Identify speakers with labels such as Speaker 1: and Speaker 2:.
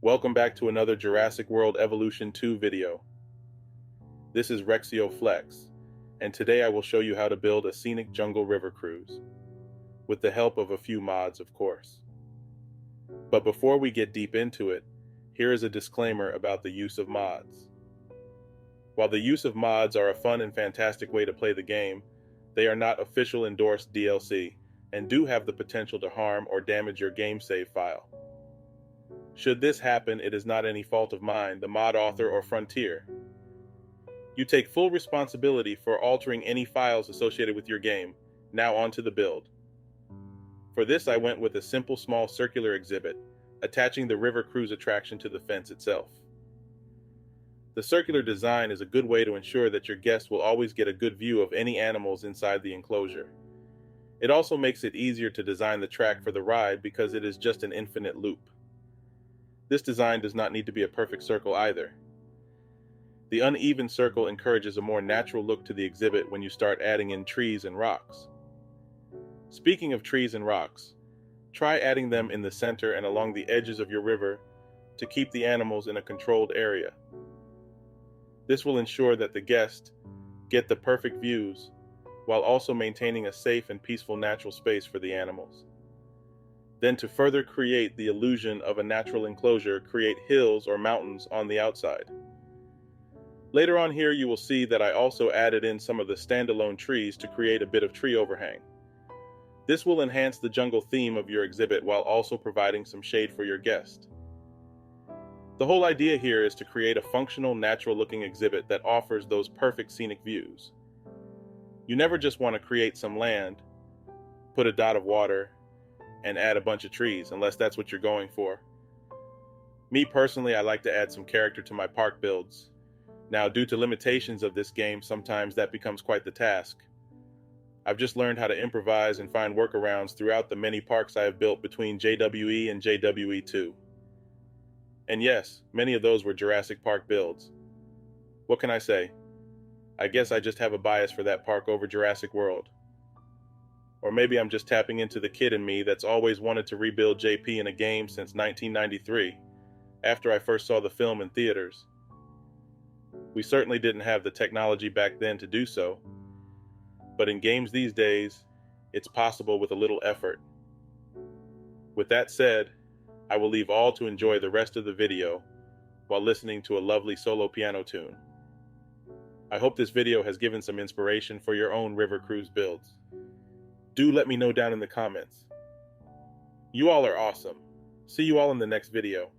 Speaker 1: Welcome back to another Jurassic World Evolution 2 video. This is Rexio Flex, and today I will show you how to build a scenic jungle river cruise, with the help of a few mods, of course. But before we get deep into it, here is a disclaimer about the use of mods. While the use of mods are a fun and fantastic way to play the game, they are not official endorsed DLC, and do have the potential to harm or damage your game save file. Should this happen, it is not any fault of mine, the mod author, or Frontier. You take full responsibility for altering any files associated with your game. Now on to the build. For this, I went with a simple small circular exhibit, attaching the river cruise attraction to the fence itself. The circular design is a good way to ensure that your guests will always get a good view of any animals inside the enclosure. It also makes it easier to design the track for the ride because it is just an infinite loop. This design does not need to be a perfect circle either. The uneven circle encourages a more natural look to the exhibit when you start adding in trees and rocks. Speaking of trees and rocks, try adding them in the center and along the edges of your river to keep the animals in a controlled area. This will ensure that the guests get the perfect views while also maintaining a safe and peaceful natural space for the animals. Then, to further create the illusion of a natural enclosure, create hills or mountains on the outside. Later on here, you will see that I also added in some of the standalone trees to create a bit of tree overhang. This will enhance the jungle theme of your exhibit while also providing some shade for your guest. The whole idea here is to create a functional, natural-looking exhibit that offers those perfect scenic views. You never just want to create some land, put a dot of water, and add a bunch of trees, unless that's what you're going for. Me personally, I like to add some character to my park builds. Now, due to limitations of this game, sometimes that becomes quite the task. I've just learned how to improvise and find workarounds throughout the many parks I have built between JWE and JWE2. And yes, many of those were Jurassic Park builds. What can I say? I guess I just have a bias for that park over Jurassic World. Or maybe I'm just tapping into the kid in me that's always wanted to rebuild JP in a game since 1993, after I first saw the film in theaters. We certainly didn't have the technology back then to do so, but in games these days, it's possible with a little effort. With that said, I will leave all to enjoy the rest of the video while listening to a lovely solo piano tune. I hope this video has given some inspiration for your own river cruise builds. Do let me know down in the comments. You all are awesome. See you all in the next video.